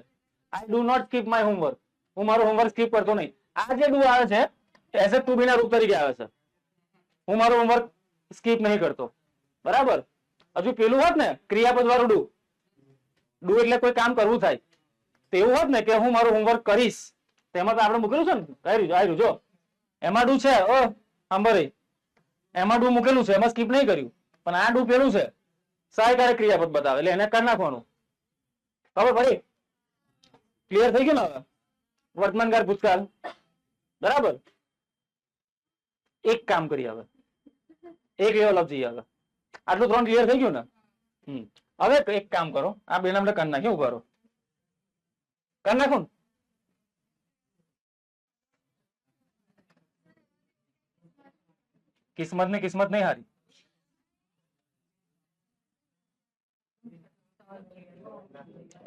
I do not skip my homework. હું મારું હોમવર્ક સ્કીપ કરતો નહીં. આ જે ડુ આવે છે એઝ એ ટુ બી ના રૂપ તરીકે આવે છે. હું મારું હોમવર્ક સ્કીપ નહીં કરતો, બરાબર. હજુ પેલું હોત ને ક્રિયાપદ વાળું ડુ, ડુ એટલે કોઈ કામ કરવું થાય, તેવું હોત ને કે હું મારું હોમવર્ક કરીશ, તેમાં તો આપણે મૂકેલું છે ને, આવ્યું જો એમાં ડુ છે. ઓ સાંભળ, એમાં ડુ મૂકેલું છે, એમાં સ્કીપ નહીં કર્યું. પણ આ ડુ પેલું છે, સહાયકારક ક્રિયાપદ બતાવે, એટલે એને કરી નાખવાનું. ખબર પડી? ક્લિયર થઈ ગયું ને? હવે વર્તમાનકાળ ભૂતકાળ, બરાબર. એક કામ કરીએ હવે, એક લેવલ અપ જઈએ હવે. આટલું 3 ક્લિયર થઈ ગયું ને? હવે એક કામ કરો, આ બે નામ કરી નાખ્યું, ઉભા રહો, કરી નાખો. કિસ્મત ની કિસ્મત નહીં હારી.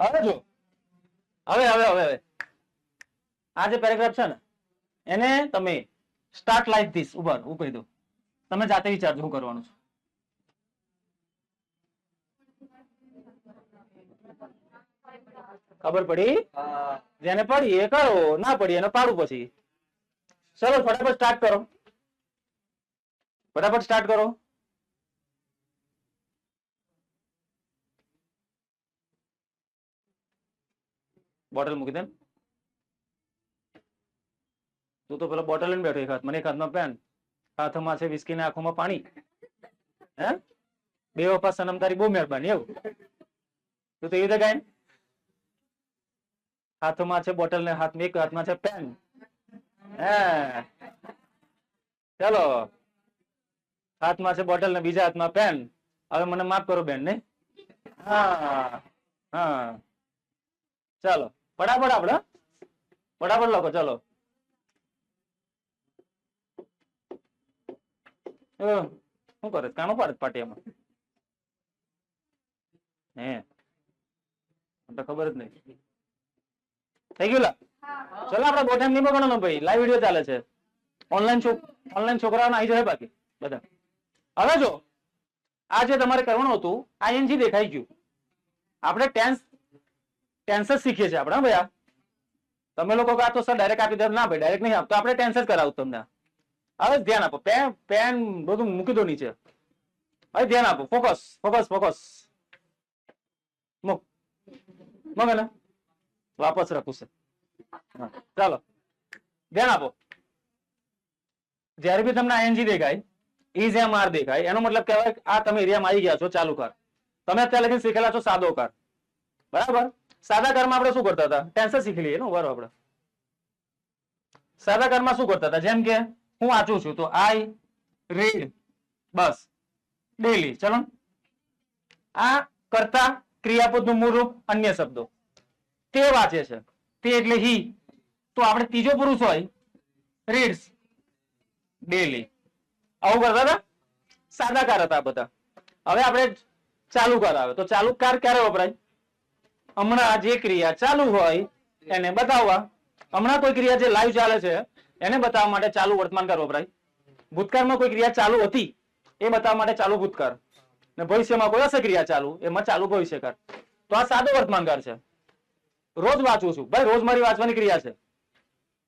હવે જો હવે હવે હવે હવે આ જે પેરેગ્રાફ છે ને એને તમે સ્ટાર્ટ લાઈક ધીસ હું કહી દઉં, તમે જાતે વિચારજો શું કરવાનું છે. ખબર પડી? જેને પડી એ કરો, ના પડી એને પાડું પછી. ચલો ફટાફટ સ્ટાર્ટ કરો, ફટાફટ સ્ટાર્ટ કરો. બોટલ મૂકી દે. તું તો પેલો બોટલ લઈને બેઠો, એક હાથમાં એક હાથમાં પેન, હાથમાં છે વિસ્કી ને આંખોમાં પાણી. હે બે વપા સનમ તારી બહુ મહેરબાની. એવું તું તો એવી રીતે ગાય. હાથમાં છે બોટલ ને હાથમાં એક હાથમાં છે પેન. હે ચલો, હાથમાં છે બોટલ ને બીજા હાથમાં પેન. હવે મને માફ કરો બેન ને. હા હા ચાલો ફટાફટ આપણે ફટાફટ લખો. ચલો શું કરે? કાણું પાડે પાટિયામાં? હે તો ખબર જ નહીં. થઈ ગયું લા? ચલો આપણે બહુ ટાઈમ નહીં બગાડવાનો ભાઈ, લાઈવ વિડીયો ચાલે છે. ઓનલાઈન છોકરાઓને આવી જાય બાકી બધા. હવે જો આ જે તમારે કરવાનું હતું, આઈએનજી દેખાઈ ગયું. આપણે ટેન્સ જ શીખીએ છીએ આપણે. ભાઈ તમે લોકો આ તો સર ડાયરેક્ટ આપી દે, ના ભાઈ ડાયરેક્ટ નહીં આપતો, આપણે ટેન્સ જ કરાવું તમને. હવે ધ્યાન આપો, પેન બધું મૂકી દો નીચે. હવે ધ્યાન આપો, ફોકસ ફોકસ ફોકસ. મૂક ને વાપસ રાખું છે. ચાલો ધ્યાન આપો. જયારે બી તમને આઈએનજી દેખાય, ઇઝ એમ આર દેખાય, એનો મતલબ કહેવાય આ તમે એરિયામાં આવી ગયા છો ચાલુ કાર. તમે અત્યારે લગીને શીખેલા છો સાદો કાર, બરાબર. સાદા કારમાં આપણે શું કરતા હતા? ટેન્સ શીખી લઈએ ને. બરાબર, આપણે સાદા કારમાં શું કરતા હતા? જેમ કે હું વાંચું છું તો આઈ રીડ, બસ ડેલી. ચલો આ કરતા ક્રિયાપદનું મૂળ રૂપ અન્ય શબ્દો. તે વાંચે છે, તે એટલે હી. તો આપણે ત્રીજો પુરુષ હોય, રીડ્સ ડેલી. આવું કરતા હતા. સાદા કાર હતા બધા. હવે આપણે ચાલુ કાર આવે તો ચાલુ કાર ક્યારે વપરાય? હમણાં જે ક્રિયા ચાલુ હોય એને બતાવવા. હમણાં કોઈ ક્રિયા જે લાઈવ ચાલે છે એને બતાવવા માટે ચાલુ વર્તમાનકાળ વપરાય. ભૂતકાળમાં કોઈ ક્રિયા ચાલુ હતી એ બતાવવા માટે ચાલુ ભૂતકાળ, ને ભવિષ્યમાં કોઈ હશે ક્રિયા ચાલુ, એમાં ચાલુ ભવિષ્યકાળ. તો આ સાદો વર્તમાનકાળ છે. રોજ વાંચું છું ભાઈ, રોજ મારી વાંચવાની ક્રિયા છે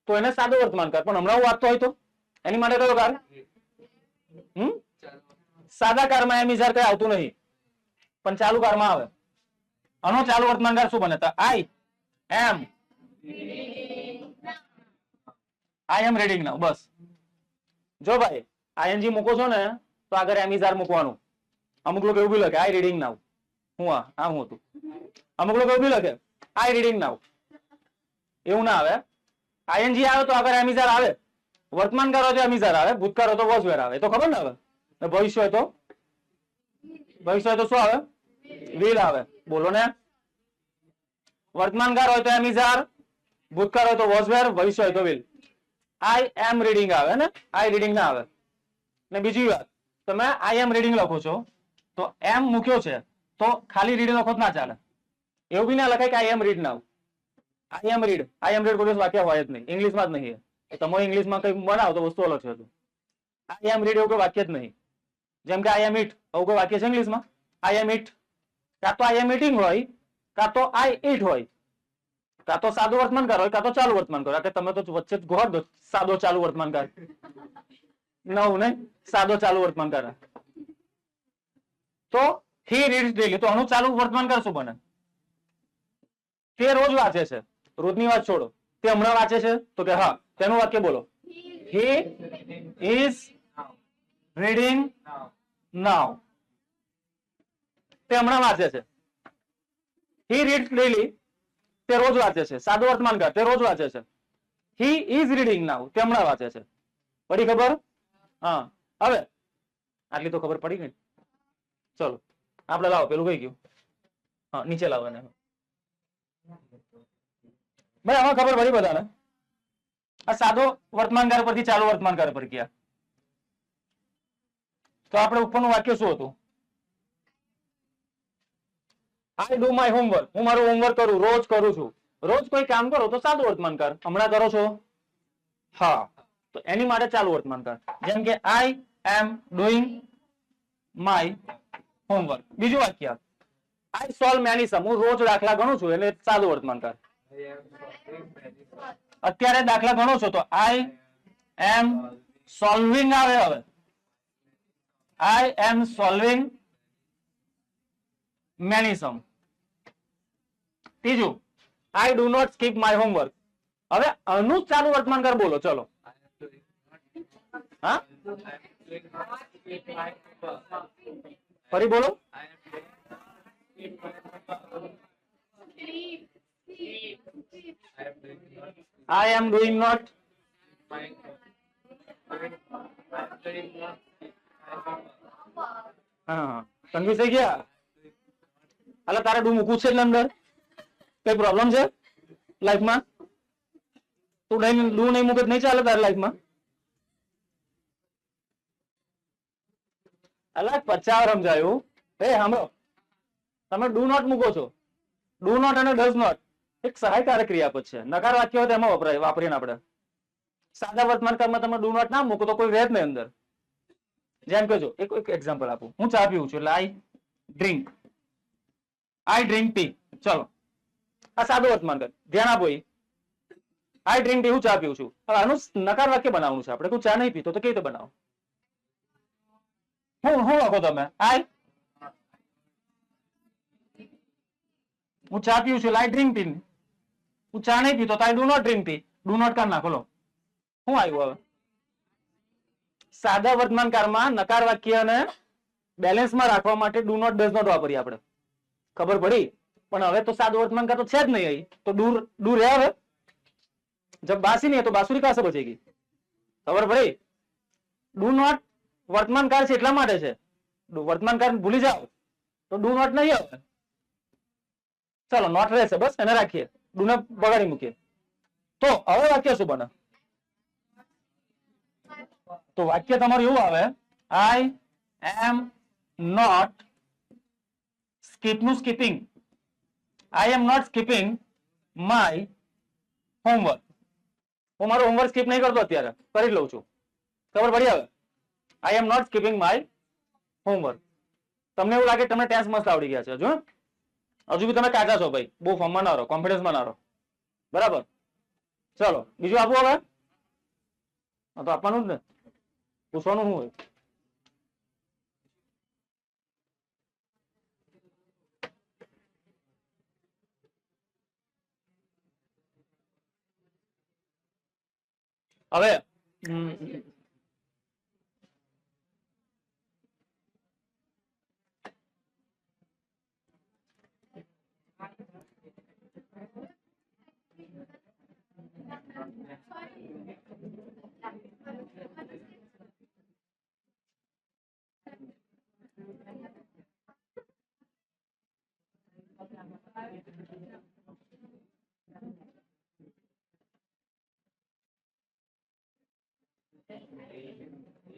તો એને સાદો વર્તમાનકાળ. પણ હમણાં હું વાંચતો હોય તો એની માટે કયો કાર? સાદા કારમાં એમ ઇઝાર કઈ આવતું નહીં, પણ ચાલુ કારમાં આવે. આનો ચાલુ વર્તમાનકાળ શું બને? આઈ એમ રીડિંગ નાઉ. બસ જો ભાઈ આઈએનજી મૂકો છો ને તો આગળ એમ ઇઝાર મૂકવાનું. અમુક લોકો એવું બી લખે આઈ રીડિંગ નાઉ. હું આમ હતું. અમુક લોકો એવું બી લખે આઈ રીડિંગ નાઉ. એવું ના આવે. આઈએનજી આવે તો આગળ એમિઝાર આવે, વર્તમાનકાળ હોય તો એમિઝાર આવે, ભૂતકાળ હોય તો વોઝ વેર આવે. તો ખબર ને હવે ભવિષ્ય હોય તો શું આવે? વિલ આવે. બોલો ને. વર્તમાનકાળ હોય તો એમિઝાર, ભૂતકાળ હોય તો વોઝ વેર, ભવિષ્ય હોય તો વિલ. આઈ એમ રીડિંગ આવે ને, આઈ રીડિંગ ના આવે. ને બીજી વાત, તમે આઈ એમ રીડિંગ લખો છો તો એમ મૂક્યો છે તો ખાલી રીડ લખો જ ના ચાલે. એવું બી ના લખાય કે આઈ એમ રીડ નાઉ. આઈ એમ રીડ કોઈ દિવસ વાક્ય હોય જ નહીં, ઇંગ્લિશમાં જ નહીં. તમારે ઇંગ્લિશમાં કઈ બનાવો તો વસ્તુ અલગ છે. આઈ એમ રીડ એવું કોઈ વાક્ય જ નહીં. જેમ કે આઈ એમ ઇટ એવું કોઈ વાક્ય છે ઇંગ્લિશમાં? આઈ એમ ઇટ કાં તો આઈ એમ ઇટિંગ હોય, કાં તો આઈ ઇટ હોય, કાં તો સાદો વર્તમાનકાર હોય, કાં તો ચાલુ વર્તમાનકાર. એટલે તમે તો વચ્ચે ગોળ દો સાદો ચાલુ વર્તમાનકાર. નવું નહીં, સાદો ચાલુ વર્તમાનકાર. તો હી રીડ્સ ડેલી, તો આનું ચાલુ વર્તમાનકાર શું બને? તે રોજ વાંચે છે. રોજની વાત છોડો, તે હમણાં વાંચે છે તો કે હા, તેનું વાક્ય બોલો. He is reading now. તે હમણાં વાંચે છે. He reads daily, તે રોજ વાંચે છે. સાદો વર્તમાનકાર, તે રોજ વાંચે છે. He is reading now, તે હમણાં વાંચે છે. પડી ખબર? હા. હવે આટલી તો ખબર પડી ગઈ. ચલો આપણે લાવો, પેલું કઈ ગયું? હા, નીચે લાવો ને. ભાઈ આમાં ખબર પડી બધાને? આ સાદો વર્તમાનકાર પરથી ચાલુ વર્તમાનકાર પર ગયા. તો આપણે ઉપરનું વાક્ય શું હતું? I do my homework. હું મારું હોમવર્ક કરું, રોજ કરું છું. રોજ કોઈ કામ કરો તો સાદું વર્તમાનકાર. હમણાં કરો છો? હા, તો એની માટે ચાલુ વર્તમાનકાર. જેમ કે આઈ એમ ડુઈંગ માય હોમવર્ક. બીજું વાક્ય આઈ સોલ્વ મેની સમ. હું રોજ દાખલા ગણું છું એટલે સાદું વર્તમાનકાર. અત્યારે દાખલા ગણો છો તો આઈ એમ સોલ્વિંગ આવે. હવે I M solving many sum. ત્રીજું I do not skip my homework. હવે આનું ચાલુ વર્તમાનકાર બોલો. ચલો હા, ફરી બોલો. I am doing not. હા, કન્ફ્યુઝ થઈ ગયા? એટલે તારે ડુ મૂકવું છે એટલે અંદર કઈ પ્રોબ્લેમ છે લાઈફમાં? તું ડુ નહીં મૂકે નહીં ચાલે તારે લાઈફમાં? અલગ પચાવ સમજાયું. હે સાંભળો, તમે ડુ નોટ મૂકો છો. ડુ નોટ અને ડઝ નોટ એક સહાયકારક ક્રિયાપદ છે. નકાર વાક્ય હોય તો એમાં વાપરીને આપણે સાદા વર્તમાનકાળમાં તમે ડુ નોટ ના મૂકો તો કોઈ રહે જ નહીં અંદર. જેમ કે જો એક એક્ઝામ્પલ આપું. હું ચા પીવું છું એટલે આઈ ડ્રિંક ટી. ચલો આ સાદો વર્તમાનકાર. ધ્યાન આપો. આઈ ડ્રિંક ટી, હું ચા પીવું છું. હવે આનું નકાર વાક્ય બનાવવાનું છે આપણે. તું ચા નહીં પીતો તો કેવી રીતે બનાવો? હું લખો તમે? આઈ હું ચા પીવું છું આઈ ડ્રિંક ટી. હું ચા નહીં પીતો તો I do not drink tea. Do not કાઢ નાખો. લો શું આવ્યું? હવે સાદા વર્તમાનકાળમાં નકાર વાક્યને બેલેન્સમાં રાખવા માટે ડુ નોટ ડઝ નોટ વાપરીએ આપણે. ખબર પડી? પણ હવે તો સાદો વર્તમાનકાળ તો છે જ નહીં. અહીં તો ડુ રહે. હવે जब बासी नहीं है तो बांसुरी कहां से बचेगी? खबर पड़ी? डू नॉट वर्तमान काल છે એટલા માટે છે. વર્તમાન કાળ ભૂલી જાઓ તો ડુ નોટ નહીં આવે. ચલો નોટ રહેશે, બસ એને રાખીએ, ડુ ને બગાડી મૂકીએ. તો હવે વાક્ય શું બને? તો વાક્ય તમારું એવું આવે, આઈ એમ નોટ સ્કીપ નું skipping. I am not skipping my homework. હું મારું હોમવર્ક સ્કીપ નહીં કરતો, અત્યારે કરી લઉં છું. ખબર પડી? હવે I am not skipping my homework. તમને એવું લાગે તમને ટેન્સ મસ્ત આવડી ગયા છે? હજુ બી તમે કાચા છો ભાઈ. બહુ ફોર્મમાં ના રહો, કોન્ફિડન્સમાં ના રહો. બરાબર? ચલો બીજું આપવું. હવે તો આપવાનું જ ને, પૂછવાનું શું હોય? હવે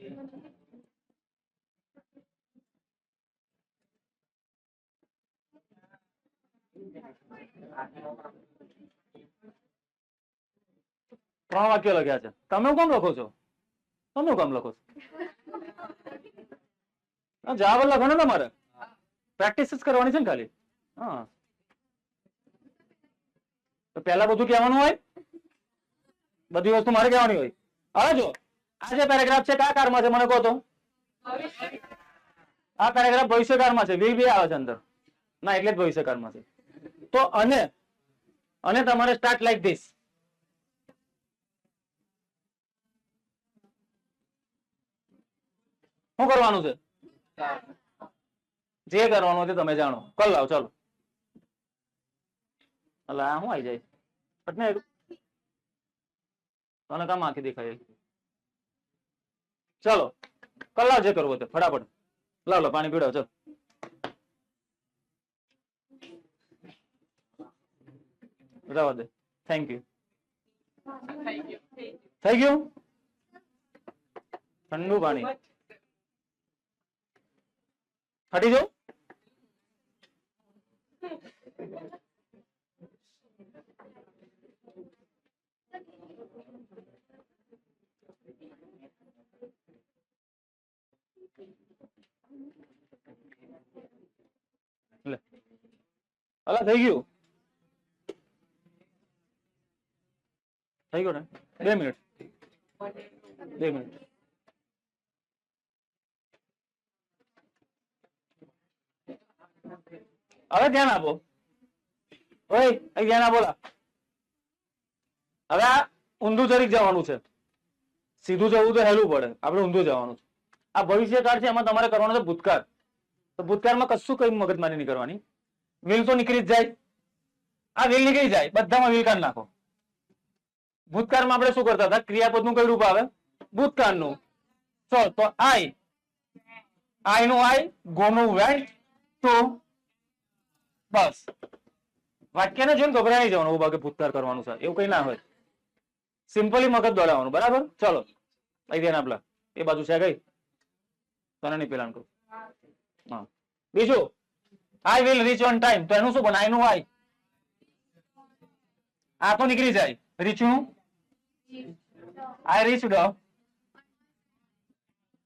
ત્રણ વાક્ય લખ્યા છે. તમે કેમ લખો છો? તમે કેમ લખો છો? જવાબ લખો ને તમારે, પ્રેક્ટિસ જ કરવાની છે ને ખાલી. હા, તો પેલા બધું કહેવાનું હોય, બધી વસ્તુ મારે કહેવાની હોય. હવે જો આ જે પેરેગ્રાફ છે કયા કાળમાં છે મને કહો તો. આ પેરેગ્રાફ ભવિષ્યકાળમાં છે. વી બી આવે છે અંદર ના, એટલે જ ભવિષ્યકાળમાં છે. તો અને તમારે સ્ટાર્ટ લાઈક ધીસ. શું કરવાનું છે? જે કરવાનું છે તમે જાણો. કર લાવ ચાલો. અલા આ શું આવી જાય પટને તને કામ આંખી દેખાય. ચાલો કર લાવ જે કરવું છે ફટાફટ. લાવ લો પાણી પીડાવ. ચાલો જવા દે. Thank you. થઈ ગયું ઠંડુ પાણી. હટી જાઓ. લે અલા થઈ ગયું. થઈ ગયું ને? 2 મિનિટ. 2 મિનિટ. હવે ધ્યાન આપો. ઓય અહીં ધ્યાન આપો. હવે આ ઊંધું જરીક જવાનું છે. સીધું જવું તો હેલું પડે, આપણે ઊંધું જવાનું છે. આ ભવિષ્યકાળ છે, એમાં તમારે કરવાનું છે ભૂતકાળ. તો ભૂતકાળમાં કશું કઈ મગજમારી નહીં કરવાની. વીલ તો નીકળી જ જાય. આ વીલ નીકળી જાય, બધામાં વીલ કાઢી નાખો. ભૂતકાળમાં આપણે શું કરતા હતા? ક્રિયાપદનું કઈ રૂપ આવે? ભૂતકાળનું. ચલ તો આઈ નું આઈ, ગો નું વાય, તો બસ વાક્યને જોઈને ગભરાઈ નહીં જવાનું. બાકી ભૂતકાળ કરવાનું છે એવું કઈ ના હોય. સિમ્પલી મગજ દોડાવવાનું. બરાબર? ચલો અહીં ધ્યાન આપલા. એ બાજુ છે ગઈ તને નહીં પેલા કહું. હા બીજું I will rich on time. તો એનું શું બને? આઈ નું આઈ. આ તો નીકળી જાય. રીચ નું આઈ રીચડ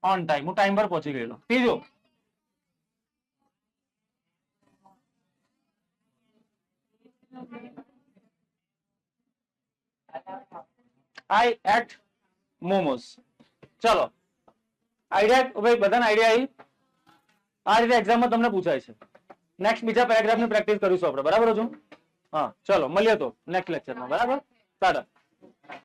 ઓન ટાઈમ. હું ટાઈમ પર પહોંચી ગયેલો. ત્રીજું આઈ એટ મોમોસ. ચલો આઈડિયા ભાઈ બધાને આઈડિયા આવી. આ રીતે એક્ઝામમાં તમને પૂછાય છે. નેક્સ્ટ બીજા પેરેગ્રાફની પ્રેક્ટિસ કરીશું આપણે. બરાબર છું? હા ચલો મળીએ તો નેક્સ્ટ લેક્ચરમાં. બરાબર? સાડા